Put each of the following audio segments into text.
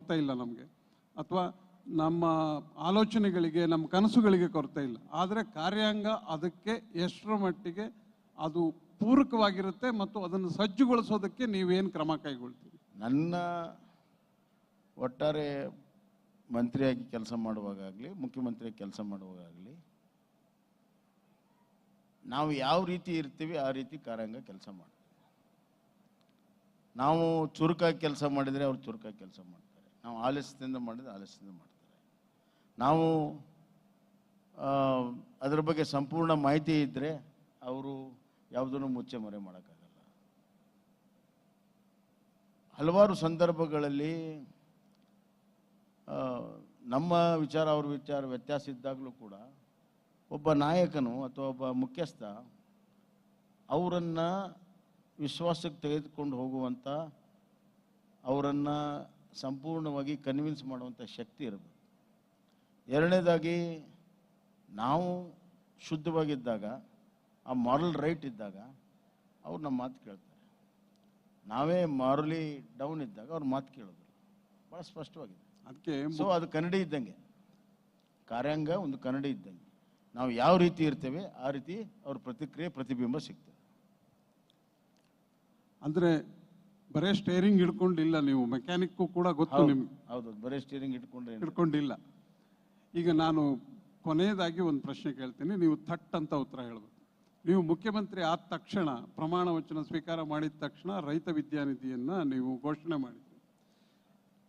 ಕೊರತೆ ಇಲ್ಲ ನಮಗೆ, ಅಥವಾ ನಮ್ಮ ಆಲೋಚನೆಗಳಿಗೆ ನಮ್ಮ ಕನಸುಗಳಿಗೆ ಕೊರತೆ ಇಲ್ಲ. ಆದರೆ ಕಾರ್ಯಾಂಗ ಅದಕ್ಕೆ ಎಷ್ಟರ ಮಟ್ಟಿಗೆ ಅದು ಪೂರಕವಾಗಿರುತ್ತೆ ಮತ್ತು ಅದನ್ನು ಸಜ್ಜುಗೊಳಿಸೋದಕ್ಕೆ ನೀವೇನು ಕ್ರಮ ಕೈಗೊಳ್ತೀರಿ? ನನ್ನ ಒಟ್ಟಾರೆ ಮಂತ್ರಿಯಾಗಿ ಕೆಲಸ ಮಾಡುವಾಗಲಿ ಮುಖ್ಯಮಂತ್ರಿಯಾಗಿ ಕೆಲಸ ಮಾಡುವಾಗಲಿ ನಾವು ಯಾವ ರೀತಿ ಇರ್ತೀವಿ ಆ ರೀತಿ ಕಾರ್ಯಾಂಗ ಕೆಲಸ ಮಾಡ್ತೀವಿ. ನಾವು ಚುರುಕಾಗಿ ಕೆಲಸ ಮಾಡಿದರೆ ಅವ್ರು ಚುರುಕಾಗಿ ಕೆಲಸ ಮಾಡ್ತಾರೆ, ನಾವು ಆಲಸ್ಯದಿಂದ ಮಾಡಿದರೆ ಆಲಸ್ಯದಿಂದ ಮಾಡ್ತಾರೆ. ನಾವು ಅದರ ಬಗ್ಗೆ ಸಂಪೂರ್ಣ ಮಾಹಿತಿ ಇದ್ದರೆ ಅವರು ಯಾವುದನ್ನು ಮುಚ್ಚೆ ಮರೆ ಮಾಡೋಕ್ಕಾಗಲ್ಲ. ಹಲವಾರು ಸಂದರ್ಭಗಳಲ್ಲಿ ನಮ್ಮ ವಿಚಾರ ಅವ್ರ ವಿಚಾರ ವ್ಯತ್ಯಾಸ ಇದ್ದಾಗಲೂ ಕೂಡ ಒಬ್ಬ ನಾಯಕನು ಅಥವಾ ಒಬ್ಬ ಮುಖ್ಯಸ್ಥ ಅವರನ್ನು ವಿಶ್ವಾಸಕ್ಕೆ ತೆಗೆದುಕೊಂಡು ಹೋಗುವಂಥ, ಅವರನ್ನು ಸಂಪೂರ್ಣವಾಗಿ ಕನ್ವಿನ್ಸ್ ಮಾಡುವಂಥ ಶಕ್ತಿ ಇರಬೇಕು. ಎರಡನೇದಾಗಿ ನಾವು ಶುದ್ಧವಾಗಿದ್ದಾಗ, ಆ ಮಾರಲ್ ರೈಟ್ ಇದ್ದಾಗ ಅವ್ರು ನಮ್ಮ ಮಾತು ಕೇಳ್ತಾರೆ. ನಾವೇ ಮಾರಲಿ ಡೌನ್ ಇದ್ದಾಗ ಅವ್ರ ಮಾತು ಕೇಳೋದಿಲ್ಲ. ಭಾಳ ಸ್ಪಷ್ಟವಾಗಿದೆ. ಅದಕ್ಕೆ ಅದು ಕನ್ನಡಿ ಇದ್ದಂಗೆ, ಕಾರ್ಯಾಂಗ ಒಂದು ಕನ್ನಡಿ ಇದ್ದಂಗೆ. ನಾವು ಯಾವ ರೀತಿ ಇರ್ತೇವೆ ಆ ರೀತಿ ಅವ್ರ ಪ್ರತಿಕ್ರಿಯೆ ಪ್ರತಿಬಿಂಬ ಸಿಗ್ತದೆ. ಅಂದರೆ ಬರೇ ಸ್ಟೇರಿಂಗ್ ಹಿಡ್ಕೊಂಡಿಲ್ಲ ನೀವು, ಮೆಕ್ಯಾನಿಕ್ಕು ಕೂಡ ಗೊತ್ತು ನಿಮ್ಗೆ. ಹೌದು, ಬರೇ ಸ್ಟೇರಿಂಗ್ ಹಿಡ್ಕೊಂಡಿಲ್ಲ. ಈಗ ನಾನು ಕೊನೆಯದಾಗಿ ಒಂದು ಪ್ರಶ್ನೆ ಕೇಳ್ತೀನಿ, ನೀವು ಥಟ್ ಅಂತ ಉತ್ತರ ಹೇಳಬೇಕು. ನೀವು ಮುಖ್ಯಮಂತ್ರಿ ಆದ ತಕ್ಷಣ, ಪ್ರಮಾಣ ವಚನ ಸ್ವೀಕಾರ ಮಾಡಿದ ತಕ್ಷಣ ರೈತ ವಿದ್ಯಾನಿಧಿಯನ್ನು ನೀವು ಘೋಷಣೆ ಮಾಡಿದ್ರಿ.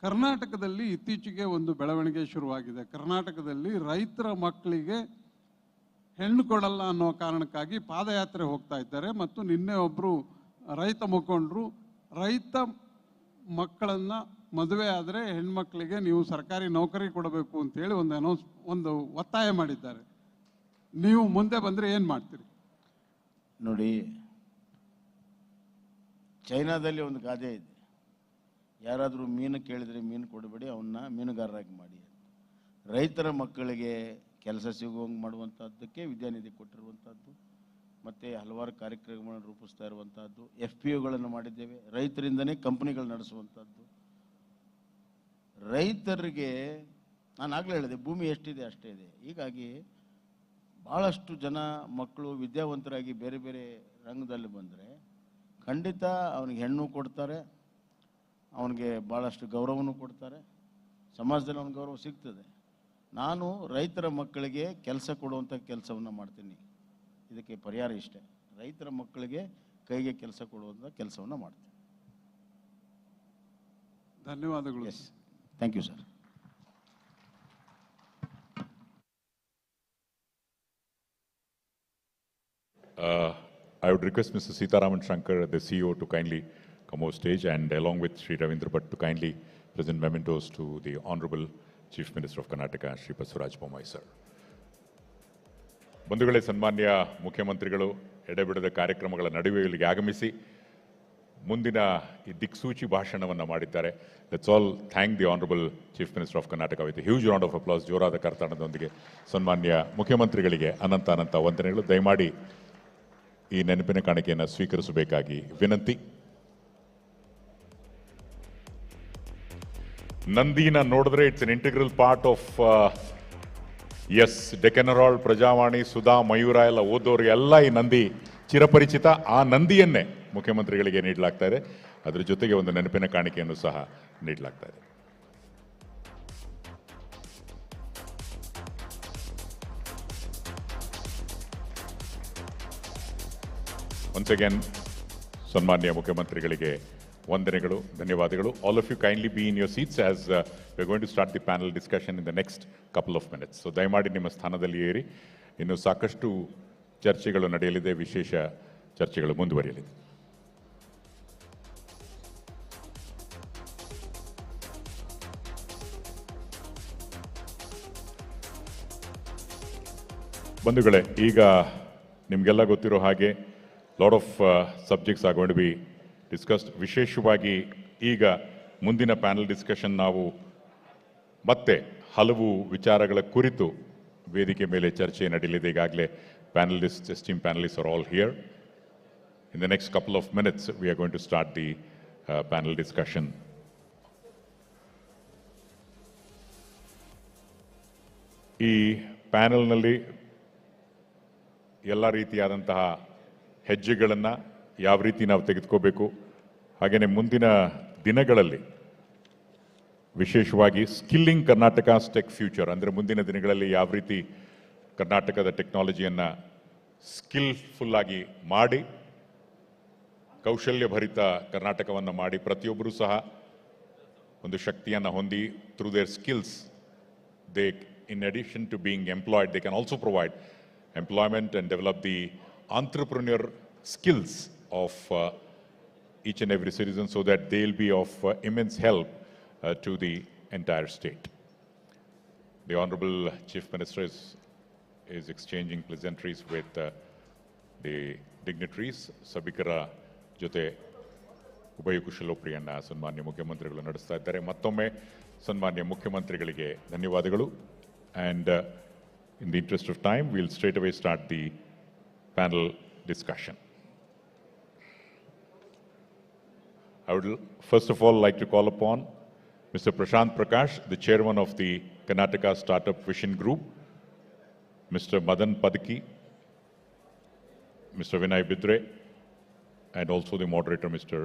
ಕರ್ನಾಟಕದಲ್ಲಿ ಇತ್ತೀಚೆಗೆ ಒಂದು ಬೆಳವಣಿಗೆ ಶುರುವಾಗಿದೆ. ಕರ್ನಾಟಕದಲ್ಲಿ ರೈತರ ಮಕ್ಕಳಿಗೆ ಹೆಣ್ಣು ಕೊಡಲ್ಲ ಅನ್ನೋ ಕಾರಣಕ್ಕಾಗಿ ಪಾದಯಾತ್ರೆ ಹೋಗ್ತಾ ಇದ್ದಾರೆ. ಮತ್ತು ನಿನ್ನೆ ಒಬ್ಬರು ರೈತ ಮುಖಂಡರು ರೈತ ಮಕ್ಕಳನ್ನು ಮದುವೆ ಆದರೆ ಹೆಣ್ಮಕ್ಳಿಗೆ ನೀವು ಸರ್ಕಾರಿ ನೌಕರಿ ಕೊಡಬೇಕು ಅಂತೇಳಿ ಒಂದು ಒತ್ತಾಯ ಮಾಡಿದ್ದಾರೆ. ನೀವು ಮುಂದೆ ಬಂದರೆ ಏನು ಮಾಡ್ತೀರಿ? ನೋಡಿ, ಚೈನಾದಲ್ಲಿ ಒಂದು ಗಾದೆ ಇದೆ, ಯಾರಾದರೂ ಮೀನು ಕೇಳಿದರೆ ಮೀನು ಕೊಡಬೇಡಿ, ಅವನ್ನ ಮೀನುಗಾರರಾಗಿ ಮಾಡಿ. ರೈತರ ಮಕ್ಕಳಿಗೆ ಕೆಲಸ ಸಿಗುವಂಗೆ ಮಾಡುವಂಥದ್ದಕ್ಕೆ ವಿದ್ಯಾನಿಧಿ ಕೊಟ್ಟಿರುವಂಥದ್ದು, ಮತ್ತು ಹಲವಾರು ಕಾರ್ಯಕ್ರಮಗಳನ್ನು ರೂಪಿಸ್ತಾ ಇರುವಂಥದ್ದು. FPOಗಳನ್ನು ಮಾಡಿದ್ದೇವೆ, ರೈತರಿಂದನೇ ಕಂಪ್ನಿಗಳು ನಡೆಸುವಂಥದ್ದು. ರೈತರಿಗೆ ನಾನು ಆಗಲೇ ಹೇಳಿದೆ, ಭೂಮಿ ಎಷ್ಟಿದೆ ಅಷ್ಟೇ ಇದೆ. ಹೀಗಾಗಿ ಭಾಳಷ್ಟು ಜನ ಮಕ್ಕಳು ವಿದ್ಯಾವಂತರಾಗಿ ಬೇರೆ ಬೇರೆ ರಂಗದಲ್ಲಿ ಬಂದರೆ ಖಂಡಿತ ಅವನಿಗೆ ಹೆಣ್ಣು ಕೊಡ್ತಾರೆ, ಅವನಿಗೆ ಭಾಳಷ್ಟು ಗೌರವನೂ ಕೊಡ್ತಾರೆ, ಸಮಾಜದಲ್ಲಿ ಅವನಿಗೆ ಗೌರವ ಸಿಗ್ತದೆ. ನಾನು ರೈತರ ಮಕ್ಕಳಿಗೆ ಕೆಲಸ ಕೊಡುವಂಥ ಕೆಲಸವನ್ನು ಮಾಡ್ತೀನಿ. ಇದಕ್ಕೆ ಪರಿಹಾರ ಇಷ್ಟೇ, ರೈತರ ಮಕ್ಕಳಿಗೆ ಕೈಗೆ ಕೆಲಸ ಕೊಡುವಂಥ ಕೆಲಸವನ್ನು ಮಾಡ್ತೀನಿ. ಧನ್ಯವಾದಗಳು. Yes, thank you sir. I would request Mr. Sitaraman Shankar, the CEO, to kindly come on stage, and along with Sri Ravindra Bhatt to kindly present mementos to the Honorable Chief Minister of Karnataka, Sri Basavaraj Bommai, sir. ಬಂಧುಗಳೇ, ಸನ್ಮಾನ್ಯ ಮುಖ್ಯಮಂತ್ರಿಗಳು ಎಡೆಬಿಡದ ಕಾರ್ಯಕ್ರಮಗಳ ನಡುವೆ ಇಲ್ಲಿಗೆ ಆಗಮಿಸಿ ಮುಂದಿನ ಈ ದಿಕ್ಸೂಚಿ ಭಾಷಣವನ್ನು ಮಾಡಿದ್ದಾರೆ. Let's all thank the honourable chief minister of Karnataka with huge round of applause. ಜೋರಾದ ಕರ್ತಾಡದೊಂದಿಗೆ ಸನ್ಮಾನ್ಯ ಮುಖ್ಯಮಂತ್ರಿಗಳಿಗೆ ಅನಂತ ಅನಂತ ವಂದನೆಗಳು. ದಯಮಾಡಿ ಈ ನೆನಪಿನ ಕಾಣಿಕೆಯನ್ನು ಸ್ವೀಕರಿಸಬೇಕಾಗಿ ವಿನಂತಿ. ನಂದಿನ ನೋಡಿದ್ರೆ it's an integral part of us Deccan Herald, Prajavani, Sudha, Mayura ಎಲ್ಲ ಓದೋರಿಗೆ ಎಲ್ಲ ಈ ನಂದಿ ಚಿರಪರಿಚಿತ. ಆ ನಂದಿಯನ್ನೇ ಮುಖ್ಯಮಂತ್ರಿಗಳಿಗೆ ನೀಡಲಾಗ್ತಾ ಇದೆ. ಅದರ ಜೊತೆಗೆ ಒಂದು ನೆನಪಿನ ಕಾಣಿಕೆಯನ್ನು ಸಹ ನೀಡಲಾಗ್ತಾ ಇದೆ. ಒನ್ಸ್ ಅಗೇನ್ ಸನ್ಮಾನ್ಯ ಮುಖ್ಯಮಂತ್ರಿಗಳಿಗೆ ವಂದನೆಗಳು, ಧನ್ಯವಾದಗಳು. All of you kindly be in your seats as we are going to start the panel discussion in the next couple of minutes. So ದಯಮಾಡಿ ನಿಮ್ಮ ಸ್ಥಾನದಲ್ಲಿ ಏರಿ. ಇನ್ನು ಸಾಕಷ್ಟು ಚರ್ಚೆಗಳು ನಡೆಯಲಿದೆ, ವಿಶೇಷ ಚರ್ಚೆಗಳು ಮುಂದುವರಿಯಲಿದೆ. ಬಂಧುಗಳೇ, ಈಗ ನಿಮಗೆಲ್ಲ ಗೊತ್ತಿರೋ ಹಾಗೆ lot of subjects are going to be discussed. ವಿಶೇಷವಾಗಿ ಈಗ ಮುಂದಿನ ಪ್ಯಾನಲ್ ಡಿಸ್ಕಷನ್ ನಾವು ಮತ್ತೆ ಹಲವು ವಿಚಾರಗಳ ಕುರಿತು ವೇದಿಕೆ ಮೇಲೆ ಚರ್ಚೆ ನಡೆಯಲಿದೆ. ಈಗಾಗಲೇ panelist, esteem panelist are all here. In the next couple of minutes we are going to start the panel discussion. ಈ ಪ್ಯಾನೆಲ್ನಲ್ಲಿ ಎಲ್ಲ ರೀತಿಯಾದಂತಹ ಹೆಜ್ಜೆಗಳನ್ನು ಯಾವ ರೀತಿ ನಾವು ತೆಗೆದುಕೋಬೇಕು, ಹಾಗೆಯೇ ಮುಂದಿನ ದಿನಗಳಲ್ಲಿ ವಿಶೇಷವಾಗಿ ಸ್ಕಿಲ್ಲಿಂಗ್ ಕರ್ನಾಟಕ ಟೆಕ್ ಫ್ಯೂಚರ್, ಅಂದರೆ ಮುಂದಿನ ದಿನಗಳಲ್ಲಿ ಯಾವ ರೀತಿ ಕರ್ನಾಟಕದ ಟೆಕ್ನಾಲಜಿಯನ್ನು ಸ್ಕಿಲ್ಫುಲ್ಲಾಗಿ ಮಾಡಿ ಕೌಶಲ್ಯಭರಿತ ಕರ್ನಾಟಕವನ್ನು ಮಾಡಿ ಪ್ರತಿಯೊಬ್ಬರೂ ಸಹ ಒಂದು ಶಕ್ತಿಯನ್ನು ಹೊಂದಿ through there skills they in addition to being employed, they can also provide employment and develop the entrepreneur skills of each and every citizen so that they'll be of immense help to the entire state. The Honorable Chief Minister is exchanging pleasantries with the dignitaries. Sabikara jote ಉಭಯ ಕುಶಲೋಪ್ರಿಯನ್ನ ಸನ್ಮಾನ್ಯ ಮುಖ್ಯಮಂತ್ರಿಗಳು ನಡೆಸ್ತಾ ಇದ್ದಾರೆ. ಮತ್ತೊಮ್ಮೆ ಸನ್ಮಾನ್ಯ ಮುಖ್ಯಮಂತ್ರಿಗಳಿಗೆ ಧನ್ಯವಾದಗಳು. And in the interest of time, we'll straight away start the panel discussion. I would first of all like to call upon Mr. Prashant Prakash, the chairman of the Karnataka Startup Vision Group, Mr. Madan Padki, Mr. Vinay Bidre, and also the moderator, Mr.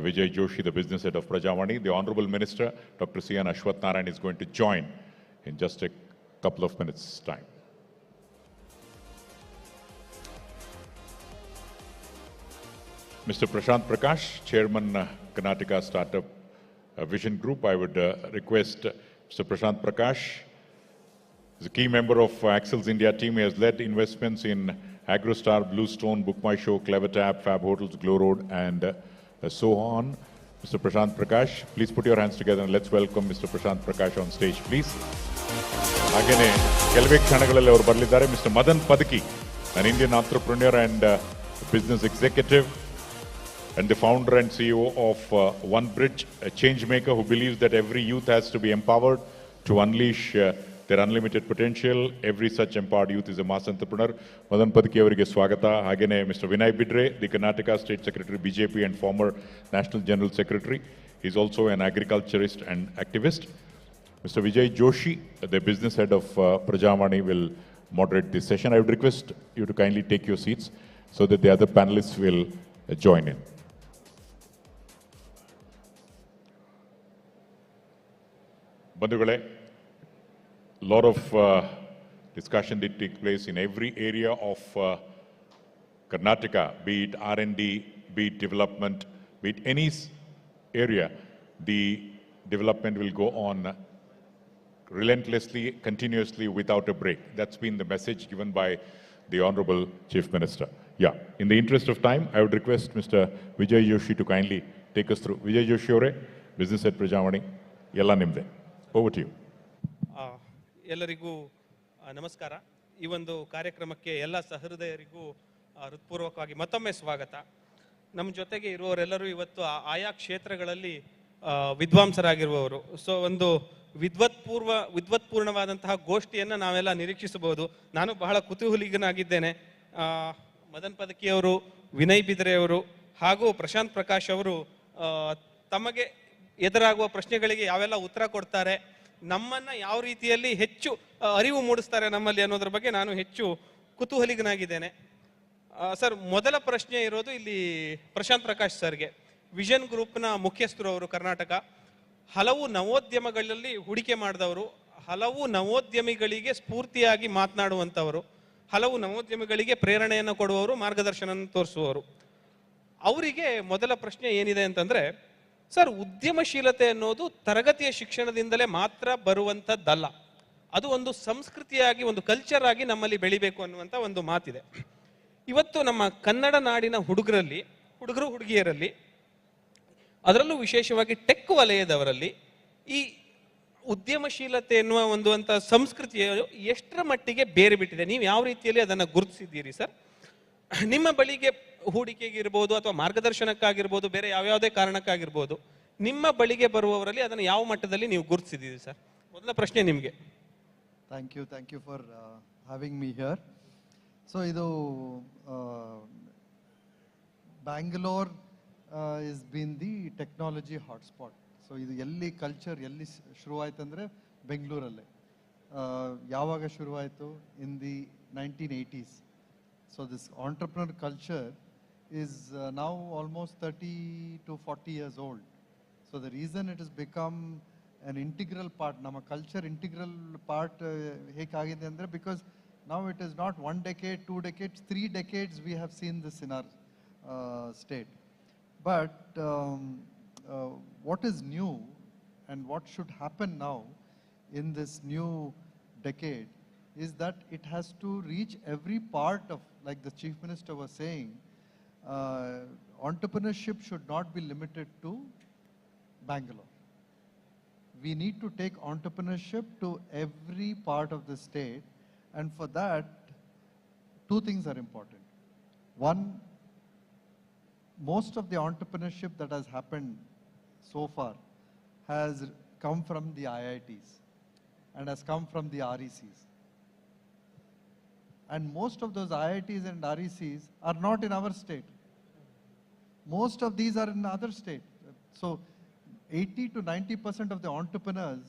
Vijay Joshi, the business head of Prajavani. The Honorable Minister, Dr. C.N. Ashwath Narayan, is going to join in just a couple of minutes' time. Mr. Prashant Prakash, Chairman, Karnataka Startup Vision Group, I would request Mr. Prashant Prakash is a key member of Axel's India team. He has led investments in AgroStar, Bluestone, Bookmy Show, Clevertap, Fab Hotels, Glow Road, and so on. Mr. Prashant Prakash, please put your hands together and let's welcome Mr. Prashant Prakash on stage, please. ಹಾಗೆಯೇ ಕೆಲವೇ ಕ್ಷಣಗಳಲ್ಲಿ ಅವರು ಬರಲಿದ್ದಾರೆ mister Madan Padaki, an Indian entrepreneur and business executive and the founder and CEO of One Bridge, a change maker who believes that every youth has to be empowered to unleash their unlimited potential. Every such empowered youth is a mass entrepreneur. Madan Padaki ಅವರಿಗೆ ಸ್ವಾಗತ. ಹಾಗೆಯೇ mister Vinay Bidre, the Karnataka state secretary BJP and former National General Secretary. He is also an agriculturist and activist. Mr. Vijay Joshi, the business head of Prajavani, will moderate this session. I would request you to kindly take your seats so that the other panelists will join in. Bandhugale, lot of discussion did take place in every area of Karnataka, be it R&D, be it development, be it any area. The development will go on relentlessly, continuously, without a break. That's been the message given by the Honorable Chief Minister. Yeah, in the interest of time, I would request Mr. Vijay Joshi to kindly take us through. Vijay Joshi avare, business at Prajavani, yella nimde. Over to you. ಎಲ್ಲರಿಗೂ ನಮಸ್ಕಾರ. ಈ ಒಂದು ಕಾರ್ಯಕ್ರಮಕ್ಕೆ ಎಲ್ಲ ಸಹೃದಯರಿಗೂ ಹೃತ್ಪೂರ್ವಕವಾಗಿ ಮತ್ತೊಮ್ಮೆ ಸ್ವಾಗತ. ನಮ್ಮ ಜೊತೆಗೆ ಇರುವವರೆಲ್ಲರೂ ಇವತ್ತು ಆಯಾ ಕ್ಷೇತ್ರಗಳಲ್ಲಿ ವಿದ್ವಾಂಸರಾಗಿರುವವರು. ಸೊ ಒಂದು ವಿದ್ವತ್ಪೂರ್ಣವಾದಂತಹ ಗೋಷ್ಠಿಯನ್ನು ನಾವೆಲ್ಲ ನಿರೀಕ್ಷಿಸಬಹುದು. ನಾನು ಬಹಳ ಕುತೂಹಲಿಗನಾಗಿದ್ದೇನೆ. ಮದನ್ ಪದಕಿ ಅವರು, ವಿನಯ್ ಬಿದ್ರೆ ಅವರು ಹಾಗೂ ಪ್ರಶಾಂತ್ ಪ್ರಕಾಶ್ ಅವರು ತಮಗೆ ಎದುರಾಗುವ ಪ್ರಶ್ನೆಗಳಿಗೆ ಯಾವೆಲ್ಲ ಉತ್ತರ ಕೊಡ್ತಾರೆ, ನಮ್ಮನ್ನ ಯಾವ ರೀತಿಯಲ್ಲಿ ಹೆಚ್ಚು ಅರಿವು ಮೂಡಿಸ್ತಾರೆ ನಮ್ಮಲ್ಲಿ ಅನ್ನೋದ್ರ ಬಗ್ಗೆ ನಾನು ಹೆಚ್ಚು ಕುತೂಹಲಿಗನಾಗಿದ್ದೇನೆ. ಸರ್, ಮೊದಲ ಪ್ರಶ್ನೆ ಇರೋದು ಇಲ್ಲಿ ಪ್ರಶಾಂತ್ ಪ್ರಕಾಶ್ ಸರ್ಗೆ. ವಿಷನ್ ಗ್ರೂಪ್ನ ಮುಖ್ಯಸ್ಥರು ಅವರು ಕರ್ನಾಟಕ. ಹಲವು ನವೋದ್ಯಮಗಳಲ್ಲಿ ಹೂಡಿಕೆ ಮಾಡಿದವರು, ಹಲವು ನವೋದ್ಯಮಿಗಳಿಗೆ ಸ್ಫೂರ್ತಿಯಾಗಿ ಮಾತನಾಡುವಂಥವರು, ಹಲವು ನವೋದ್ಯಮಿಗಳಿಗೆ ಪ್ರೇರಣೆಯನ್ನು ಕೊಡುವವರು, ಮಾರ್ಗದರ್ಶನ ತೋರಿಸುವವರು. ಅವರಿಗೆ ಮೊದಲ ಪ್ರಶ್ನೆ ಏನಿದೆ ಅಂತಂದ್ರೆ, ಸರ್, ಉದ್ಯಮಶೀಲತೆ ಅನ್ನೋದು ತರಗತಿಯ ಶಿಕ್ಷಣದಿಂದಲೇ ಮಾತ್ರ ಬರುವಂಥದ್ದಲ್ಲ, ಅದು ಒಂದು ಸಂಸ್ಕೃತಿಯಾಗಿ, ಒಂದು ಕಲ್ಚರ್ ಆಗಿ ನಮ್ಮಲ್ಲಿ ಬೆಳಿಬೇಕು ಅನ್ನುವಂಥ ಒಂದು ಮಾತಿದೆ. ಇವತ್ತು ನಮ್ಮ ಕನ್ನಡ ನಾಡಿನ ಹುಡುಗರು ಹುಡುಗಿಯರಲ್ಲಿ, ಅದರಲ್ಲೂ ವಿಶೇಷವಾಗಿ ಟೆಕ್ ವಲಯದವರಲ್ಲಿ ಈ ಉದ್ಯಮಶೀಲತೆ ಎನ್ನುವ ಒಂದು ಸಂಸ್ಕೃತಿಯು ಎಷ್ಟರ ಮಟ್ಟಿಗೆ ಬೇರೆ ಬಿಟ್ಟಿದೆ? ನೀವು ಯಾವ ರೀತಿಯಲ್ಲಿ ಅದನ್ನು ಗುರುತಿಸಿದ್ದೀರಿ ಸರ್? ನಿಮ್ಮ ಬಳಿಗೆ ಹೂಡಿಕೆಗಿರ್ಬೋದು ಅಥವಾ ಮಾರ್ಗದರ್ಶನಕ್ಕಾಗಿರ್ಬೋದು, ಬೇರೆ ಯಾವ್ಯಾವುದೇ ಕಾರಣಕ್ಕಾಗಿರ್ಬೋದು, ನಿಮ್ಮ ಬಳಿಗೆ ಬರುವವರಲ್ಲಿ ಅದನ್ನು ಯಾವ ಮಟ್ಟದಲ್ಲಿ ನೀವು ಗುರುತಿಸಿದ್ದೀರಿ ಸರ್? ಮೊದಲ ಪ್ರಶ್ನೆ ನಿಮಗೆ. Thank you for having me here. So ಇದು Bangalore is been the technology hotspot. So ಇದು ಎಲ್ಲಿ ಕಲ್ಚರ್ ಎಲ್ಲಿ ಶುರುವಾಯ್ತು ಅಂದರೆ ಬೆಂಗಳೂರಲ್ಲೇ. ಯಾವಾಗ ಶುರುವಾಯಿತು? In the 1980s. So this entrepreneur culture is now almost 30 to 40 years old. So the reason it has become an integral part, nama culture integral part hekagide andre, because now it is not 1 decade, 2 decades, 3 decades we have seen this in our state. But what is new and what should happen now in this new decade is that it has to reach every part of, like the Chief Minister was saying, entrepreneurship should not be limited to Bangalore. We need to take entrepreneurship to every part of the state, and for that, two things are important. One, most of the entrepreneurship that has happened so far has come from the IITs and has come from the RECs. And most of those IITs and RECs are not in our state. Most of these are in other state. So 80 to 90% of the entrepreneurs,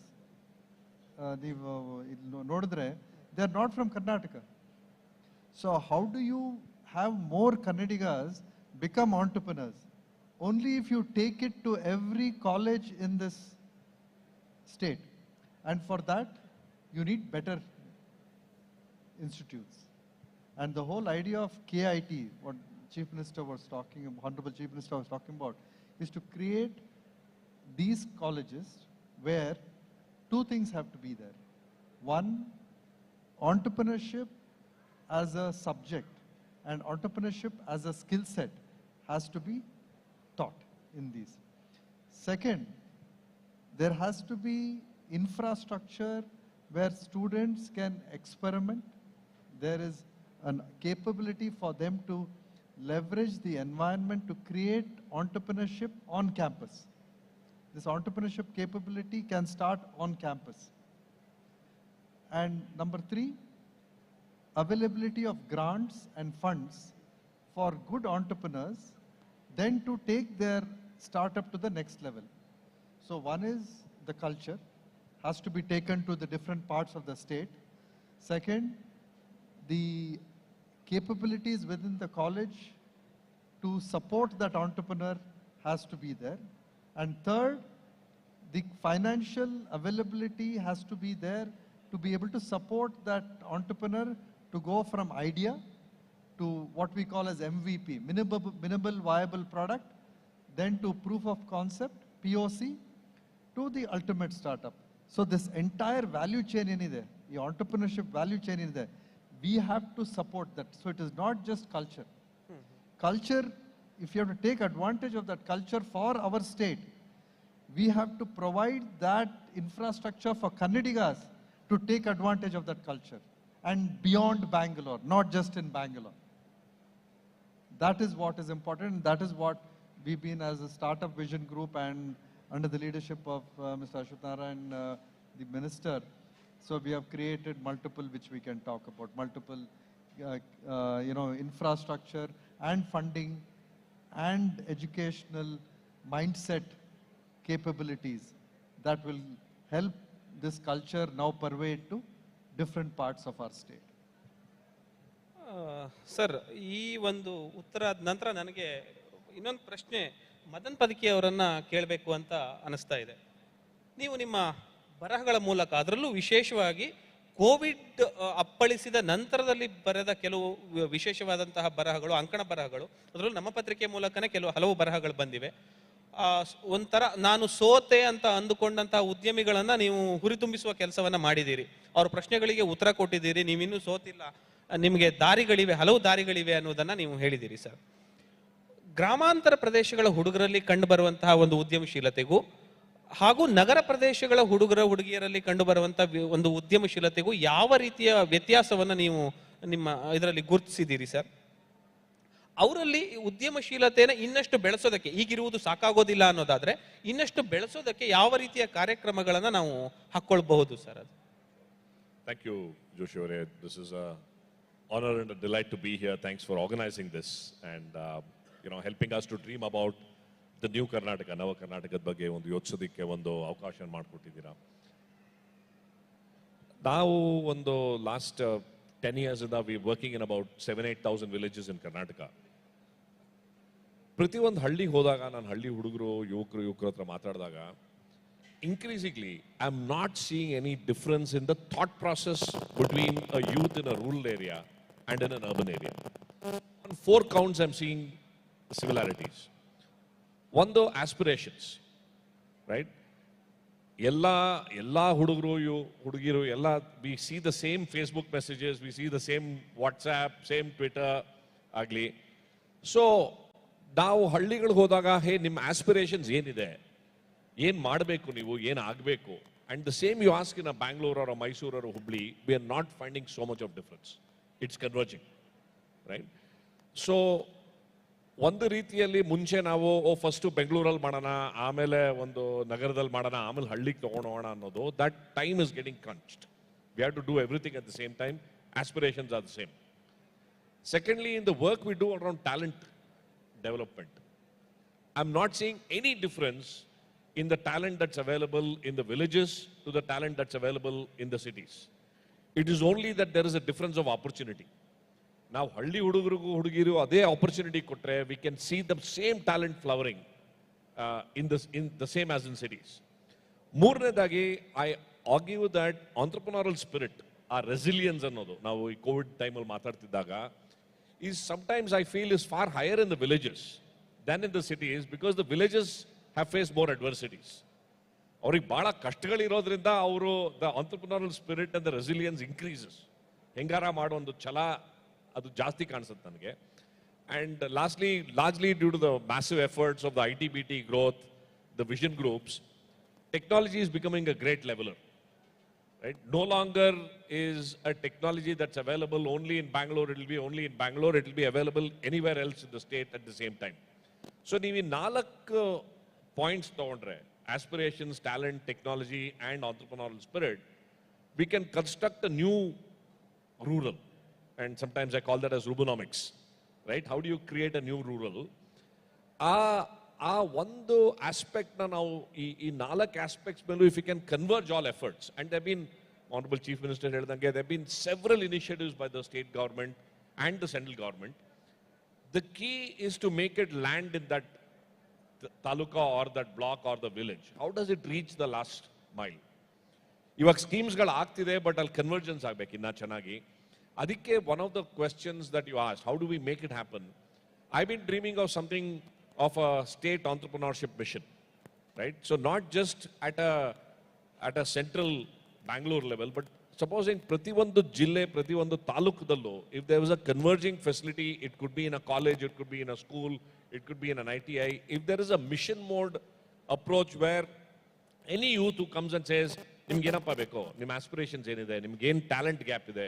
they are not from Karnataka. So how do you have more Kannadigas become entrepreneurs? Only if you take it to every college in this state. And for that, you need better institutes. And the whole idea of KIT, what Chief Minister was talking, Honorable Chief Minister was talking about, is to create these colleges where two things have to be there. One, entrepreneurship as a subject and entrepreneurship as a skill set has to be taught in these. Second, there has to be infrastructure where students can experiment. There is a capability for them to leverage the environment to create entrepreneurship on campus. This entrepreneurship capability can start on campus. And number three, availability of grants and funds for good entrepreneurs, then to take their startup to the next level. So one is the culture has to be taken to the different parts of the state. Second, the capabilities within the college to support that entrepreneur has to be there. And third, the financial availability has to be there to be able to support that entrepreneur to go from idea to what we call as MVP, minimal viable product, then to proof of concept, POC, to the ultimate startup. So this entire value chain the entrepreneurship value chain there, we have to support that. So it is not just culture. Culture, if you have to take advantage of that culture for our state, we have to provide that infrastructure for Kannadigas to take advantage of that culture and beyond Bangalore, not just in Bangalore. That is what is important, and that is what we've been as a startup vision group and under the leadership of Mr. Ashwatthara and the minister. So we have created multiple, which we can talk about, multiple, infrastructure and funding and educational mindset capabilities that will help this culture now pervade to different parts of our state. Sir, ಈ ಒಂದು ಉತ್ತರಾದ ನಂತರ ನನಗೆ ಇನ್ನೊಂದು ಪ್ರಶ್ನೆ ಮದನ್ ಪದಕಿ ಅವರನ್ನ ಕೇಳಬೇಕು ಅಂತ ಅನಿಸ್ತಾ ಇದೆ. ನೀವು ನಿಮ್ಮ ಬರಹಗಳ ಮೂಲಕ, ಅದರಲ್ಲೂ ವಿಶೇಷವಾಗಿ ಕೋವಿಡ್ ಅಪ್ಪಳಿಸಿದ ನಂತರದಲ್ಲಿ ಬರೆದ ಕೆಲವು ವಿಶೇಷವಾದಂತಹ ಬರಹಗಳು, ಅಂಕಣ ಬರಹಗಳು, ಅದರಲ್ಲೂ ನಮ್ಮ ಪತ್ರಿಕೆ ಮೂಲಕನೇ ಹಲವು ಬರಹಗಳು ಬಂದಿವೆ. ಒಂಥರ ನಾನು ಸೋತೆ ಅಂತ ಅಂದುಕೊಂಡಂತಹ ಉದ್ಯಮಿಗಳನ್ನ ನೀವು ಹುರಿತುಂಬಿಸುವ ಕೆಲಸವನ್ನ ಮಾಡಿದ್ದೀರಿ. ಅವ್ರ ಪ್ರಶ್ನೆಗಳಿಗೆ ಉತ್ತರ ಕೊಟ್ಟಿದ್ದೀರಿ. ನೀವಿನ್ನೂ ಸೋತಿಲ್ಲ, ನಿಮಗೆ ದಾರಿಗಳಿವೆ, ಹಲವು ದಾರಿಗಳಿವೆ ಅನ್ನೋದನ್ನ ನೀವು ಹೇಳಿದ್ದೀರಿ ಸರ್. ಗ್ರಾಮಾಂತರ ಪ್ರದೇಶಗಳ ಹುಡುಗರಲ್ಲಿ ಕಂಡು ಬರುವಂತಹ ಒಂದು ಉದ್ಯಮಶೀಲತೆಗೂ ಹಾಗೂ ನಗರ ಪ್ರದೇಶಗಳ ಹುಡುಗಿಯರಲ್ಲಿ ಕಂಡು ಬರುವಂತಹ ಒಂದು ಉದ್ಯಮಶೀಲತೆಗೂ ಯಾವ ರೀತಿಯ ವ್ಯತ್ಯಾಸವನ್ನ ನೀವು ನಿಮ್ಮ ಇದರಲ್ಲಿ ಗುರುತಿಸಿದ್ದೀರಿ ಸರ್? ಅವರಲ್ಲಿ ಉದ್ಯಮಶೀಲತೆಯನ್ನು ಇನ್ನಷ್ಟು ಬೆಳೆಸೋದಕ್ಕೆ, ಈಗಿರುವುದು ಸಾಕಾಗೋದಿಲ್ಲ ಅನ್ನೋದಾದ್ರೆ ಇನ್ನಷ್ಟು ಬೆಳೆಸೋದಕ್ಕೆ ಯಾವ ರೀತಿಯ ಕಾರ್ಯಕ್ರಮಗಳನ್ನ ನಾವು ಹಾಕೊಳ್ಬಹುದು ಸರ್? ಅದು. Thank you, Joshi ಅವರೇ. This is a honor and a delight to be here. Thanks for organizing this and helping us to dream about the new Karnataka, ನವ ಕರ್ನಾಟಕದ ಬಗ್ಗೆ ಒಂದು ಯೋಚಿಸೋದಕ್ಕೆ ಒಂದು ಅವಕಾಶ ಮಾಡಿಕೊಟ್ಟಿದ್ದೀರಾ. ನಾವು ಒಂದು ಲಾಸ್ಟ್ 10 years ಇಂದ we working in about 7,000-8,000 villages in Karnataka. ಪ್ರತಿಯೊಂದು ಹಳ್ಳಿಗೆ ಹೋದಾಗ ನಾನು ಹಳ್ಳಿ ಹುಡುಗರು ಯುವಕರ ಹತ್ರ ಮಾತಾಡಿದಾಗ increasingly I'm not seeing any difference in the thought process between a youth in a rural area and in an urban area. On 4 counts I'm seeing similarities. One, the aspirations, right? ಎಲ್ಲ ಹುಡುಗರು ಹುಡುಗಿರು ಎಲ್ಲ we see the same Facebook messages, we see the same WhatsApp, same Twitter ಆಗಲಿ. So ನಾವು ಹಳ್ಳಿಗಳಿಗೆ ಹೋದಾಗ ಹೇ ನಿಮ್ಮ aspirations ಏನಿದೆ, ಏನು ಮಾಡಬೇಕು ನೀವು, ಏನು ಆಗಬೇಕು, and the same you ask in a Bangalore or Mysuru or Hubli, we are not finding so much of difference. It's converging, right? So ಒಂದು ರೀತಿಯಲ್ಲಿ ಮುಂಚೆ ನಾವು ಫಸ್ಟು ಬೆಂಗಳೂರಲ್ಲಿ ಮಾಡೋಣ, ಆಮೇಲೆ ಒಂದು ನಗರದಲ್ಲಿ ಮಾಡೋಣ, ಆಮೇಲೆ ಹಳ್ಳಿಗೆ ತೊಗೊಂಡೋಗೋಣ ಅನ್ನೋದು, that time is getting crunched. We have to do everything at the same time. Aspirations are the same. Secondly, in the work we do around talent development, I'm not seeing any difference in the talent that's available in the villages to the talent that's available in the cities. It is only that there is a difference of opportunity. ನಾವು ಹಳ್ಳಿ ಹುಡುಗರಿಗೂ ಹುಡುಗಿರು ಅದೇ opportunity ಕೊಟ್ಟರೆ we can see the same talent flowering in the same as in cities. ಮೂರನೇದಾಗಿ I argue that entrepreneurial spirit, ಆ resilience ಅನ್ನೋದು ನಾವು ಈ ಕೋವಿಡ್ ಟೈಮಲ್ಲಿ ಮಾತಾಡ್ತಿದ್ದಾಗ, is sometimes I feel is far higher in the villages than in the cities, because the villages have face more adversities. ಅವ್ರಿಗೆ ಭಾಳ ಕಷ್ಟಗಳಿರೋದ್ರಿಂದ ಅವರು the entrepreneurial spirit and the resilience increases. ಹೆಂಗಾರ ಮಾಡೋ ಒಂದು ಛಲ ಅದು ಜಾಸ್ತಿ ಕಾಣಿಸುತ್ತೆ ನನಗೆ. And lastly, largely due to the massive efforts of the ITBT growth, the vision groups, technology is becoming a great leveler, right? No longer is a technology that's available only in Bangalore, it will be only in Bangalore, it will be available anywhere else in the state at the same time. So ನೀವು 4 points ತಗೊಂಡ್ರೆ, aspirations, talent, technology and entrepreneurial spirit, we can construct a new rural. And sometimes I call that as Rubenomics, right? How do you create a new rural? ಆ ಒಂದು ಆಸ್ಪೆಕ್ಟ್ನ ನಾವು ಈ 4 aspects ಮೇಲೂ if you can converge all efforts, and they been honourable chief minister ಹೇಳ್ದಂಗೆ they been several initiatives by the state government and the central government. The key is to make it land in that taluka or that block or the village. How does it reach the last mile? ಇವಾಗ ಸ್ಕೀಮ್ಸ್ಗಳು ಆಗ್ತಿದೆ, but ಅಲ್ಲಿ convergence ಆಗಬೇಕು ಇನ್ನೂ ಚೆನ್ನಾಗಿ. ಅದಕ್ಕೆ one of the questions that you ask, how do we make it happen? I been dreaming of something of a state entrepreneurship mission, right? So not just at a central Bangalore level, but supposing prati ondu jille, prati ondu talukadallo, if there was a converging facility, it could be in a college, it could be in a school, it could be in an ITI. If there is a mission mode approach where any youth who comes and says, nimge ಏನಪ್ಪ ಬೇಕು, ನಿಮ್ಮ aspirations ಏನಿದೆ, ನಿಮ್ಗೆ ಏನು talent gap ಇದೆ,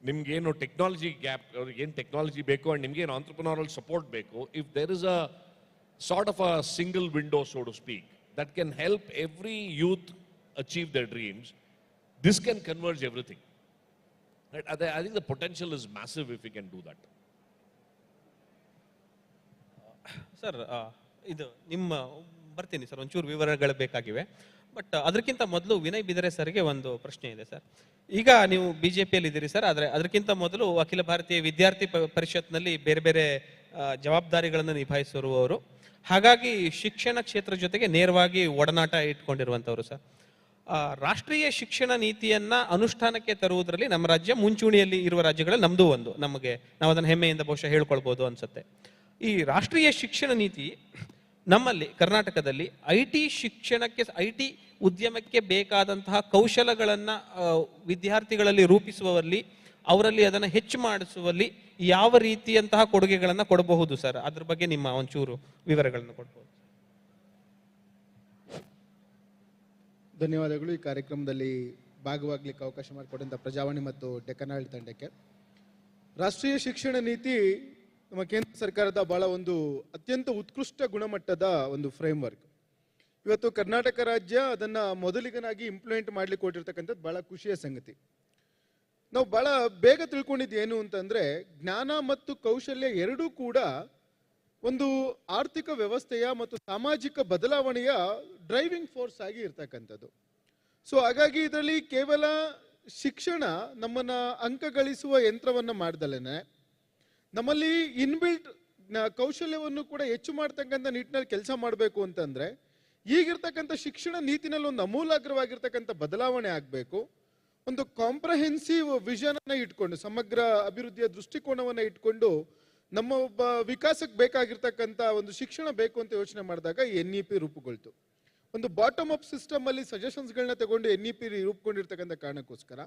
ನಿಮ್ಗೆ ಏನು technology gap, ಏನು ಟೆಕ್ನಾಲಜಿ ಬೇಕು, ಅಂಡ್ ನಿಮ್ಗೆ ಏನು ಆಂಟ್ರಪ್ರನರಲ್ ಸಪೋರ್ಟ್ ಬೇಕು, if there is a sort of a single window, so to speak, that can help every youth achieve their dreams, this can converge everything, right? I think the potential is massive if we can do that. Sir, ಇದು ನಿಮ್ಮ ಬರ್ತೀನಿ sir, ಒಂಚೂರು ವಿವರಗಳು ಬೇಕಾಗಿವೆ. But ಅದಕ್ಕಿಂತ ಮೊದಲು ವಿನಯ್ ಬಿದರೆ ಸರ್ಗೆ ಒಂದು ಪ್ರಶ್ನೆ ಇದೆ ಸರ್. ಈಗ ನೀವು ಬಿಜೆಪಿಯಲ್ಲಿ ಇದ್ದೀರಿ ಸರ್, ಆದರೆ ಅದಕ್ಕಿಂತ ಮೊದಲು ಅಖಿಲ ಭಾರತೀಯ ವಿದ್ಯಾರ್ಥಿ ಪರಿಷತ್ನಲ್ಲಿ ಬೇರೆ ಬೇರೆ ಜವಾಬ್ದಾರಿಗಳನ್ನು ನಿಭಾಯಿಸಿರುವವರು. ಹಾಗಾಗಿ ಶಿಕ್ಷಣ ಕ್ಷೇತ್ರ ಜೊತೆಗೆ ನೇರವಾಗಿ ಒಡನಾಟ ಇಟ್ಕೊಂಡಿರುವಂಥವ್ರು ಸರ್. ರಾಷ್ಟ್ರೀಯ ಶಿಕ್ಷಣ ನೀತಿಯನ್ನ ಅನುಷ್ಠಾನಕ್ಕೆ ತರುವುದರಲ್ಲಿ ನಮ್ಮ ರಾಜ್ಯ ಮುಂಚೂಣಿಯಲ್ಲಿ ಇರುವ ರಾಜ್ಯಗಳಲ್ಲಿ ನಮ್ಮದು ಒಂದು. ನಾವು ಅದನ್ನು ಹೆಮ್ಮೆಯಿಂದ ಬಹುಶಃ ಹೇಳ್ಕೊಳ್ಬೋದು ಅನ್ಸುತ್ತೆ. ಈ ರಾಷ್ಟ್ರೀಯ ಶಿಕ್ಷಣ ನೀತಿ ನಮ್ಮಲ್ಲಿ ಕರ್ನಾಟಕದಲ್ಲಿ ಐಟಿ ಉದ್ಯಮಕ್ಕೆ ಬೇಕಾದಂತಹ ಕೌಶಲಗಳನ್ನು ವಿದ್ಯಾರ್ಥಿಗಳಲ್ಲಿ ರೂಪಿಸುವಲ್ಲಿ, ಅವರಲ್ಲಿ ಅದನ್ನು ಹೆಚ್ಚು ಮಾಡಿಸುವಲ್ಲಿ ಯಾವ ರೀತಿಯಂತಹ ಕೊಡುಗೆಗಳನ್ನು ಕೊಡಬಹುದು ಸರ್? ಅದ್ರ ಬಗ್ಗೆ ನಿಮ್ಮ ಒಂಚೂರು ವಿವರಗಳನ್ನು ಕೊಡ್ಬೋದು. ಧನ್ಯವಾದಗಳು. ಈ ಕಾರ್ಯಕ್ರಮದಲ್ಲಿ ಭಾಗವಾಗಲಿಕ್ಕೆ ಅವಕಾಶ ಮಾಡಿಕೊಟ್ಟಂಥ ಪ್ರಜಾವಾಣಿ ಮತ್ತು ಡೆಕ್ಕನಾಳಿ ತಂಡಕ್ಕೆ. ರಾಷ್ಟ್ರೀಯ ಶಿಕ್ಷಣ ನೀತಿ ನಮ್ಮ ಕೇಂದ್ರ ಸರ್ಕಾರದ ಬಹಳ ಒಂದು ಅತ್ಯಂತ ಉತ್ಕೃಷ್ಟ ಗುಣಮಟ್ಟದ ಒಂದು ಫ್ರೇಮ್ವರ್ಕ್. ಇವತ್ತು ಕರ್ನಾಟಕ ರಾಜ್ಯ ಅದನ್ನು ಮೊದಲಿಗನಾಗಿ ಇಂಪ್ಲಿಮೆಂಟ್ ಮಾಡ್ಲಿಕ್ಕೆ ಕೊಟ್ಟಿರ್ತಕ್ಕಂಥದ್ದು ಬಹಳ ಖುಷಿಯ ಸಂಗತಿ. ನಾವು ಬಹಳ ಬೇಗ ತಿಳ್ಕೊಂಡಿದ್ದು ಏನು ಅಂತಂದ್ರೆ, ಜ್ಞಾನ ಮತ್ತು ಕೌಶಲ್ಯ ಎರಡೂ ಕೂಡ ಒಂದು ಆರ್ಥಿಕ ವ್ಯವಸ್ಥೆಯ ಮತ್ತು ಸಾಮಾಜಿಕ ಬದಲಾವಣೆಯ ಡ್ರೈವಿಂಗ್ ಫೋರ್ಸ್ ಆಗಿ ಇರ್ತಕ್ಕಂಥದ್ದು. ಸೊ ಹಾಗಾಗಿ ಇದರಲ್ಲಿ ಕೇವಲ ಶಿಕ್ಷಣ ನಮ್ಮನ್ನ ಅಂಕ ಗಳಿಸುವ ಯಂತ್ರವನ್ನ ಮಾಡ್ದಲೇನೆ ನಮ್ಮಲ್ಲಿ ಇನ್ಬಿಲ್ಟ್ ಕೌಶಲ್ಯವನ್ನು ಕೂಡ ಹೆಚ್ಚು ಮಾಡ್ತಕ್ಕಂಥ ನಿಟ್ಟಿನಲ್ಲಿ ಕೆಲಸ ಮಾಡಬೇಕು ಅಂತಂದ್ರೆ ಈಗಿರ್ತಕ್ಕಂಥ ಶಿಕ್ಷಣ ನೀತಿನಲ್ಲಿ ಒಂದು ಅಮೂಲಾಗ್ರವಾಗಿರ್ತಕ್ಕಂಥ ಬದಲಾವಣೆ ಆಗಬೇಕು. ಒಂದು ಕಾಂಪ್ರಹೆನ್ಸಿವ್ ವಿಷನ್ ಅನ್ನ ಇಟ್ಕೊಂಡು, ಸಮಗ್ರ ಅಭಿವೃದ್ಧಿಯ ದೃಷ್ಟಿಕೋನವನ್ನ ಇಟ್ಕೊಂಡು ನಮ್ಮ ಒಬ್ಬ ವಿಕಾಸಕ್ಕೆ ಬೇಕಾಗಿರ್ತಕ್ಕಂಥ ಒಂದು ಶಿಕ್ಷಣ ಬೇಕು ಅಂತ ಯೋಚನೆ ಮಾಡಿದಾಗ NEP ರೂಪುಗೊಳ್ತು. ಒಂದು ಬಾಟಮ್ ಅಪ್ ಸಿಸ್ಟಮ್ ಅಲ್ಲಿ ಸಜೆಷನ್ಸ್ಗಳನ್ನ ತಗೊಂಡು NEP ರೂಪುಗೊಂಡಿರ್ತಕ್ಕಂಥ ಕಾರಣಕ್ಕೋಸ್ಕರ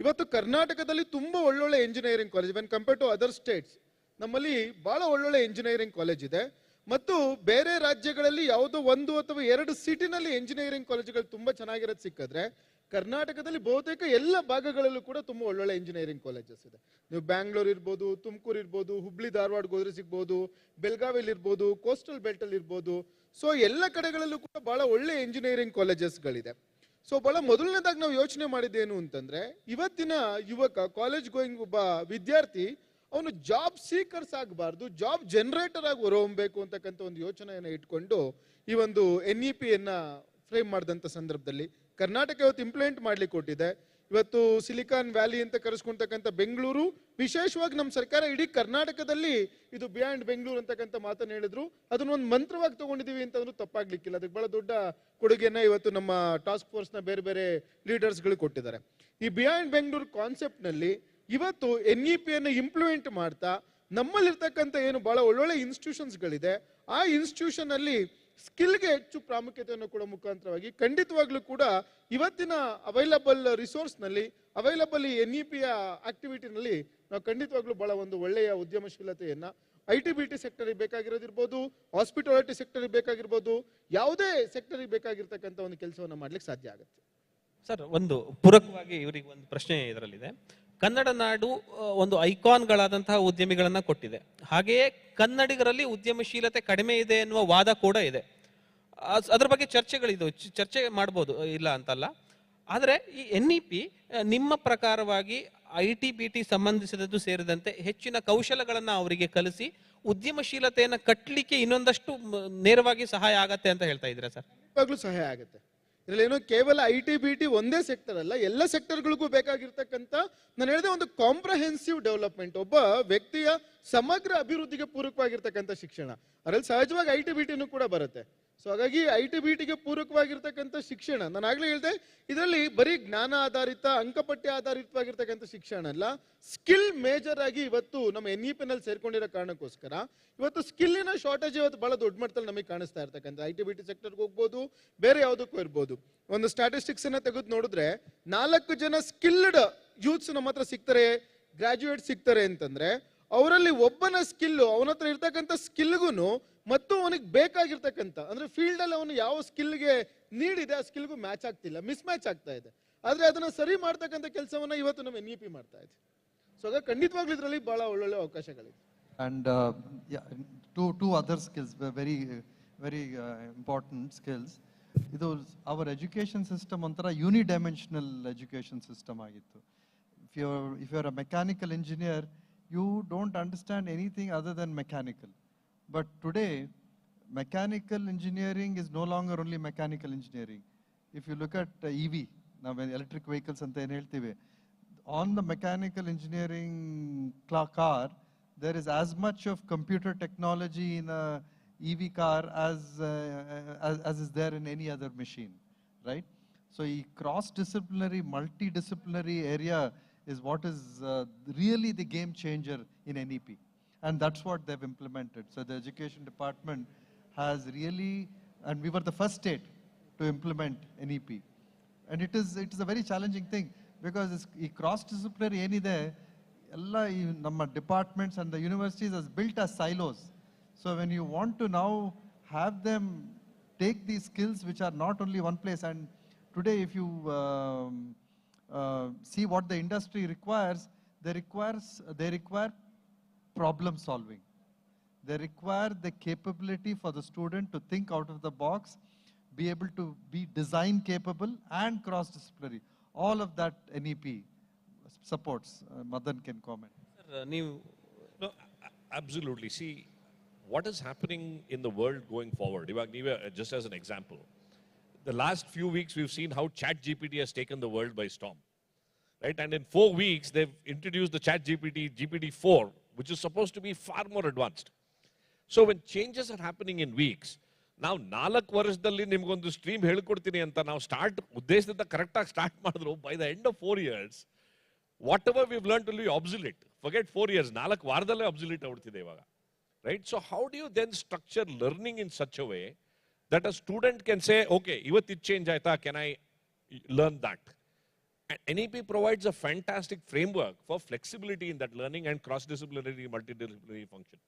ಇವತ್ತು ಕರ್ನಾಟಕದಲ್ಲಿ ತುಂಬಾ ಒಳ್ಳೊಳ್ಳೆ engineering college, when compare to other states ನಮ್ಮಲ್ಲಿ ಬಹಳ ಒಳ್ಳೊಳ್ಳೆ ಇಂಜಿನಿಯರಿಂಗ್ ಕಾಲೇಜ್ ಇದೆ. ಮತ್ತು ಬೇರೆ ರಾಜ್ಯಗಳಲ್ಲಿ ಯಾವುದೋ 1 ಅಥವಾ 2 ಸಿಟಿನಲ್ಲಿ ಇಂಜಿನಿಯರಿಂಗ್ ಕಾಲೇಜುಗಳು ತುಂಬಾ ಚೆನ್ನಾಗಿರೋದು ಸಿಕ್ಕಿದ್ರೆ, ಕರ್ನಾಟಕದಲ್ಲಿ ಬಹುತೇಕ ಎಲ್ಲ ಭಾಗಗಳಲ್ಲೂ ಕೂಡ ತುಂಬಾ ಒಳ್ಳೊಳ್ಳೆ ಇಂಜಿನಿಯರಿಂಗ್ ಕಾಲೇಜಸ್ ಇದೆ. ನೀವು ಬ್ಯಾಂಗ್ಳೂರ್ ಇರ್ಬೋದು, ತುಮಕೂರು ಇರ್ಬೋದು, ಹುಬ್ಳಿ ಧಾರವಾಡ ಹೋದ್ರೆ ಸಿಗ್ಬೋದು, ಬೆಳಗಾವಿಲಿ ಇರ್ಬೋದು, ಕೋಸ್ಟಲ್ ಬೆಲ್ಟ್ ಅಲ್ಲಿ ಇರ್ಬೋದು. ಸೊ ಎಲ್ಲ ಕಡೆಗಳಲ್ಲೂ ಕೂಡ ಬಹಳ ಒಳ್ಳೆ ಇಂಜಿನಿಯರಿಂಗ್ ಕಾಲೇಜಸ್ಗಳಿದೆ. ಸೊ ಬಹಳ ಮೊದಲನೇದಾಗಿ ನಾವು ಯೋಚನೆ ಮಾಡಿದ್ದೇನು ಅಂತಂದ್ರೆ, ಇವತ್ತಿನ ಯುವಕ, ಕಾಲೇಜ್ ಗೋಯಿಂಗ್ ಒಬ್ಬ ವಿದ್ಯಾರ್ಥಿ, ಅವನು ಜಾಬ್ ಸೀಕರ್ಸ್ ಆಗಬಾರ್ದು, ಜಾಬ್ ಜನರೇಟರ್ ಆಗಿ ಹೊರಹೊಮ್ಮಬೇಕು ಅಂತಕ್ಕಂಥ ಒಂದು ಯೋಚನೆಯನ್ನು ಇಟ್ಕೊಂಡು ಈ ಒಂದು NEPಯನ್ನ ಫ್ರೇಮ್ ಮಾಡಿದಂಥ ಸಂದರ್ಭದಲ್ಲಿ ಕರ್ನಾಟಕ ಇವತ್ತು ಇಂಪ್ಲಿಮೆಂಟ್ ಮಾಡ್ಲಿಕ್ಕೆ ಕೊಟ್ಟಿದೆ. ಇವತ್ತು ಸಿಲಿಕಾನ್ ವ್ಯಾಲಿ ಅಂತ ಕರೆಸ್ಕೊಳ್ತಕ್ಕಂಥ ಬೆಂಗಳೂರು, ವಿಶೇಷವಾಗಿ ನಮ್ಮ ಸರ್ಕಾರ ಇಡೀ ಕರ್ನಾಟಕದಲ್ಲಿ ಇದು ಬಿಯಾಂಡ್ ಬೆಂಗಳೂರು ಅಂತಕ್ಕಂಥ ಮಾತನ್ನು ಹೇಳಿದ್ರು. ಅದನ್ನ ಒಂದು ಮಂತ್ರವಾಗಿ ತಗೊಂಡಿದೀವಿ ಅಂತಂದ್ರೂ ತಪ್ಪಾಗ್ಲಿಕ್ಕಿಲ್ಲ. ಅದಕ್ಕೆ ಬಹಳ ದೊಡ್ಡ ಕೊಡುಗೆಯನ್ನ ಇವತ್ತು ನಮ್ಮ ಟಾಸ್ಕ್ ಫೋರ್ಸ್ ನ ಬೇರೆ ಬೇರೆ ಲೀಡರ್ಸ್ಗಳು ಕೊಟ್ಟಿದ್ದಾರೆ. ಈ ಬಿಯಾಂಡ್ ಬೆಂಗಳೂರು ಕಾನ್ಸೆಪ್ಟ್ ನಲ್ಲಿ ಇವತ್ತು NEPಯನ್ನು ಇಂಪ್ಲಿಮೆಂಟ್ ಮಾಡ್ತಾ ನಮ್ಮಲ್ಲಿರ್ತಕ್ಕಂಥ ಏನು ಬಹಳ ಒಳ್ಳೊಳ್ಳೆ ಇನ್ಸ್ಟಿಟ್ಯೂಷನ್ಸ್ಗಳಿದೆ, ಆ ಇನ್ಸ್ಟಿಟ್ಯೂಷನ್ ಅಲ್ಲಿ ಸ್ಕಿಲ್ಗೆ ಹೆಚ್ಚು ಪ್ರಾಮುಖ್ಯತೆಯನ್ನು ಕೊಡೋ ಮುಖಾಂತರವಾಗಿ ಖಂಡಿತವಾಗ್ಲೂ ಕೂಡ ಇವತ್ತಿನ ಅವೈಲಬಲ್ ರಿಸೋರ್ಸ್ ನಲ್ಲಿ, ಅವೈಲಬಲ್ ಈ NEPಯ ಆಕ್ಟಿವಿಟಿನಲ್ಲಿ ನಾವು ಖಂಡಿತವಾಗ್ಲೂ ಬಹಳ ಒಂದು ಒಳ್ಳೆಯ ಉದ್ಯಮಶೀಲತೆಯನ್ನ IT-BT ಸೆಕ್ಟರ್ ಬೇಕಾಗಿರೋದಿರ್ಬೋದು, ಹಾಸ್ಪಿಟಾಲಿಟಿ ಸೆಕ್ಟರ್ ಬೇಕಾಗಿರ್ಬೋದು, ಯಾವುದೇ ಸೆಕ್ಟರ್ ಬೇಕಾಗಿರ್ತಕ್ಕಂಥ ಒಂದು ಕೆಲಸವನ್ನ ಮಾಡ್ಲಿಕ್ಕೆ ಸಾಧ್ಯ ಆಗುತ್ತೆ. ಸರ್, ಒಂದು ಪೂರಕವಾಗಿ ಇವರಿಗೆ ಒಂದು ಪ್ರಶ್ನೆ ಇದರಲ್ಲಿದೆ. ಕನ್ನಡ ನಾಡು ಒಂದು ಐಕಾನ್ಗಳಾದಂತಹ ಉದ್ಯಮಿಗಳನ್ನ ಕೊಟ್ಟಿದೆ, ಹಾಗೆಯೇ ಕನ್ನಡಿಗರಲ್ಲಿ ಉದ್ಯಮಶೀಲತೆ ಕಡಿಮೆ ಇದೆ ಎನ್ನುವ ವಾದ ಕೂಡ ಇದೆ. ಅದ್ರ ಬಗ್ಗೆ ಚರ್ಚೆಗಳಿದು, ಚರ್ಚೆ ಮಾಡ್ಬೋದು, ಇಲ್ಲ ಅಂತಲ್ಲ. ಆದರೆ ಈ NEP ನಿಮ್ಮ ಪ್ರಕಾರವಾಗಿ IT-BT ಸಂಬಂಧಿಸಿದದ್ದು ಸೇರಿದಂತೆ ಹೆಚ್ಚಿನ ಕೌಶಲಗಳನ್ನ ಅವರಿಗೆ ಕಲಿಸಿ ಉದ್ಯಮಶೀಲತೆಯನ್ನ ಕಟ್ಟಲಿಕ್ಕೆ ಇನ್ನೊಂದಷ್ಟು ನೇರವಾಗಿ ಸಹಾಯ ಆಗತ್ತೆ ಅಂತ ಹೇಳ್ತಾ ಇದ್ದೀರಾ ಸರ್? ಇವಾಗಲೂ ಸಹಾಯ ಆಗುತ್ತೆ. ಇದ್ರಲ್ಲೇನೋ ಕೇವಲ IT-BT ಒಂದೇ ಸೆಕ್ಟರ್ ಅಲ್ಲ, ಎಲ್ಲ ಸೆಕ್ಟರ್ಗಳಿಗೂ ಬೇಕಾಗಿರ್ತಕ್ಕಂಥ, ನಾನು ಹೇಳಿದೆ, ಒಂದು ಕಾಂಪ್ರಹೆನ್ಸಿವ್ ಡೆವಲಪ್ಮೆಂಟ್, ಒಬ್ಬ ವ್ಯಕ್ತಿಯ ಸಮಗ್ರ ಅಭಿವೃದ್ಧಿಗೆ ಪೂರಕವಾಗಿರ್ತಕ್ಕಂಥ ಶಿಕ್ಷಣ. ಅದರಲ್ಲಿ ಸಹಜವಾಗಿ IT-BTನೂ ಕೂಡ ಬರುತ್ತೆ. ಸೊ ಹಾಗಾಗಿ IT-BTಗೆ ಪೂರಕವಾಗಿರ್ತಕ್ಕಂಥ ಶಿಕ್ಷಣ, ನಾನು ಆಗ್ಲೇ ಹೇಳಿದೆ, ಇದರಲ್ಲಿ ಬರೀ ಜ್ಞಾನ ಆಧಾರಿತ, ಅಂಕಪಟ್ಟಿ ಆಧಾರಿತವಾಗಿರ್ತಕ್ಕಂಥ ಶಿಕ್ಷಣ ಅಲ್ಲ, ಸ್ಕಿಲ್ ಮೇಜರ್ ಆಗಿ ಇವತ್ತು ನಮ್ಮ NEPನಲ್ಲಿ ಸೇರ್ಕೊಂಡಿರೋ ಕಾರಣಕ್ಕೋಸ್ಕರ ಇವತ್ತು ಸ್ಕಿಲ್ಲಿನ ಶಾರ್ಟೇಜ್ ಇವತ್ತು ಬಹಳ ದೊಡ್ಡ ಮಟ್ಟದಲ್ಲಿ ನಮಗೆ ಕಾಣಿಸ್ತಾ ಇರ್ತಕ್ಕಂಥ. IT-BT ಸೆಕ್ಟರ್ಗೆ ಹೋಗ್ಬೋದು, ಬೇರೆ ಯಾವುದಕ್ಕೂ ಇರ್ಬೋದು. ಒಂದು ಸ್ಟ್ಯಾಟಿಸ್ಟಿಕ್ಸ್ ಅನ್ನ ತೆಗೆದು ನೋಡಿದ್ರೆ 4 ಜನ ಸ್ಕಿಲ್ಡ್ ಯೂತ್ಸ್ ನಮ್ಮ ಹತ್ರ ಸಿಗ್ತಾರೆ, ಗ್ರಾಜುಯೇಟ್ ಸಿಗ್ತಾರೆ ಅಂತಂದ್ರೆ ಅವರಲ್ಲಿ ಒಬ್ಬನ ಸ್ಕಿಲ್, ಅವನ ಹತ್ರ ಇರ್ತಕ್ಕಂಥ ಸ್ಕಿಲ್ಗೂ ಮತ್ತು ಅವನಿಗೆ ಬೇಕಾಗಿರ್ತಕ್ಕಂಥ, ಅಂದ್ರೆ ಫೀಲ್ಡ್ ಅಲ್ಲಿ ಅವನು ಯಾವ ಸ್ಕಿಲ್ಗೆ ನೀಡಿದೆ ಆ ಸ್ಕಿಲ್ಗೂ ಮ್ಯಾಚ್ ಆಗ್ತಿಲ್ಲ, ಮಿಸ್ ಮ್ಯಾಚ್ ಆಗ್ತಾ ಇದೆ. ಆದ್ರೆ ಅದನ್ನ ಸರಿ ಮಾಡ್ತಕ್ಕಂಥ ಕೆಲಸವನ್ನ ಇವತ್ತು ನಮ್ಮ NEP ಮಾಡ್ತಾ ಇದೆ. ಸೊ ಹಾಗಾಗಿ ಖಂಡಿತವಾಗ್ಲೂ ಇದರಲ್ಲಿ ಬಹಳ ಒಳ್ಳೊಳ್ಳೆ ಅವಕಾಶಗಳಿದೆ. And yeah, two other skills were very important skills. Idu our education system ontara unidimensional education system agittu. If you're a mechanical engineer, you don't understand anything other than mechanical. But today mechanical engineering is no longer only mechanical engineering. If you look at EV, now electric vehicles anta en heltive, on the mechanical engineering car there is as much of computer technology in a EV car as is there in any other machine, right? So a cross-disciplinary, multidisciplinary area is what is really the game changer in NEP, and that's what they've implemented. So the education department has really, and we were the first state to implement NEP, and it is a very challenging thing because this cross-disciplinary ಏನಿದೆ ಎಲ್ಲ ನಮ್ಮ departments and the universities has built as silos. So when you want to now have them take these skills which are not only one place, and today if you see what the industry requires, they require problem solving. They require the capability for the student to think out of the box, be able to be design capable and cross-disciplinary. All of that NEP supports. Madan can comment. No, absolutely. See, what is happening in the world going forward? Just as an example, the last few weeks we've seen how ChatGPT has taken the world by storm. right? And in 4 weeks, they've introduced the Chat GPT, GPT-4, which is supposed to be far more advanced. So when changes are happening in weeks, ನಾವು 4 ವರ್ಷದಲ್ಲಿ ನಿಮ್ಗೊಂದು stream ಹೇಳ್ಕೊಡ್ತೀನಿ ಅಂತ ನಾವು ಉದ್ದೇಶದಿಂದ ಕರೆಕ್ಟಾಗಿ start ಮಾಡಿದ್ರು, by the end of 4 years, whatever we've learned will be obsolete. Forget 4 years, 4 ವಾರದಲ್ಲೇ obsolete ಆಗ್ಬಿಡ್ತಿದೆ ಇವಾಗ. Right? So how do you then structure learning in such a way that a student can say, okay, ಇವತ್ತು ಇದು change ಆಯ್ತಾ, can I learn that? And NEP provides a fantastic framework for flexibility in that learning and cross-disciplinary, multidisciplinary function.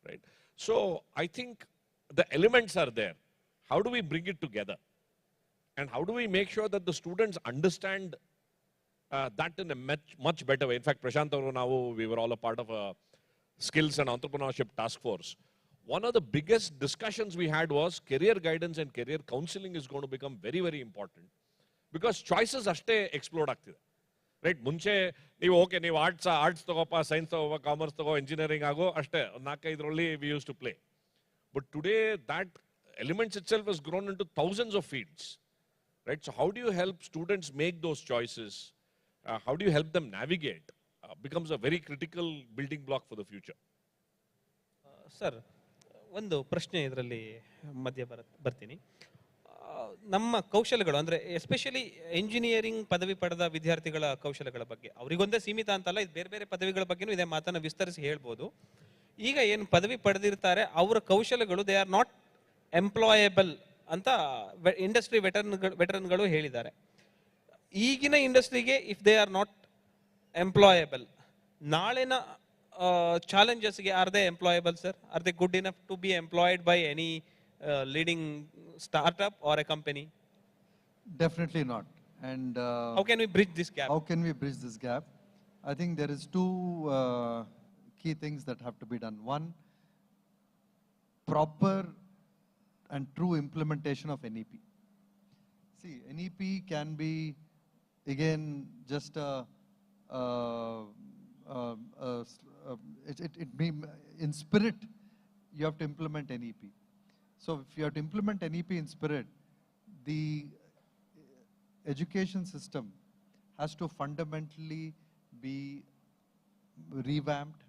Right? So I think the elements are there. How do we bring it together? And how do we make sure that the students understand that in a much better way? In fact, Prashant and we were all a part of a skills and entrepreneurship task force. One of the biggest discussions we had was career guidance and career counseling is going to become very, very important. Because choices ashte explode ಆಗ್ತಿದೆ. Right, ಮುಂಚೆ ನೀವು okay ನೀವು arts ತಗೋಪ್ಪ, science ತಗೋ, commerce ತಗೋ, engineering ಆಗೋ, ಅಷ್ಟೇ 4-5 we use to play. But today, that elements itself has grown into thousands of fields, right? So how do you help students make those choices? How do you help them navigate? Becomes a very critical building block for the future. Sir, ಒಂದು ಪ್ರಶ್ನೆ ಇದರಲ್ಲಿ ಮಧ್ಯ ಬರ್ತೀನಿ. ನಮ್ಮ ಕೌಶಲ್ಯಗಳು ಅಂದರೆ especially engineering ಪದವಿ ಪಡೆದ ವಿದ್ಯಾರ್ಥಿಗಳ ಕೌಶಲ್ಯಗಳ ಬಗ್ಗೆ, ಅವರಿಗೊಂದೇ ಸೀಮಿತ ಅಂತಲ್ಲ, ಇದು ಬೇರೆ ಬೇರೆ ಪದವಿಗಳ ಬಗ್ಗೆನೂ ಇದೇ ಮಾತನ್ನು ವಿಸ್ತರಿಸಿ ಹೇಳ್ಬೋದು. ಈಗ ಏನು ಪದವಿ ಪಡೆದಿರ್ತಾರೆ ಅವರ ಕೌಶಲ್ಯಗಳು ದೇ ಆರ್ ನಾಟ್ ಎಂಪ್ಲಾಯಬಲ್ ಅಂತ ಇಂಡಸ್ಟ್ರಿ ವೆಟರನ್ಗಳು ಹೇಳಿದ್ದಾರೆ. ಈಗಿನ ಇಂಡಸ್ಟ್ರಿಗೆ if they are not employable, ನಾಳಿನ ಚಾಲೆಂಜಸ್ಗೆ are they employable sir? Are they good enough to be employed by any leading startup or a company? Definitely not. And how can we bridge this gap? How can we bridge this gap? I think there is two key things that have to be done. One, proper and true implementation of NEP. See, NEP can be again just it may, in spirit you have to implement NEP. So if you have to implement NEP in spirit, the education system has to fundamentally be revamped,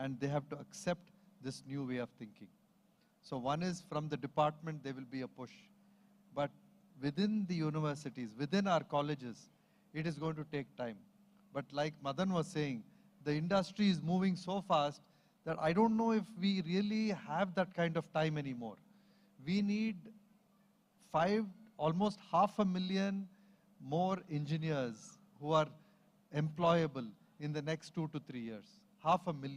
and they have to accept this new way of thinking. So one is from the department, there will be a push. But within the universities, within our colleges, it is going to take time. But like Madan was saying, the industry is moving so fast that I don't know if we really have that kind of time anymore. We need almost 500,000 more engineers who are employable in the next 2 to 3 years. 500,000.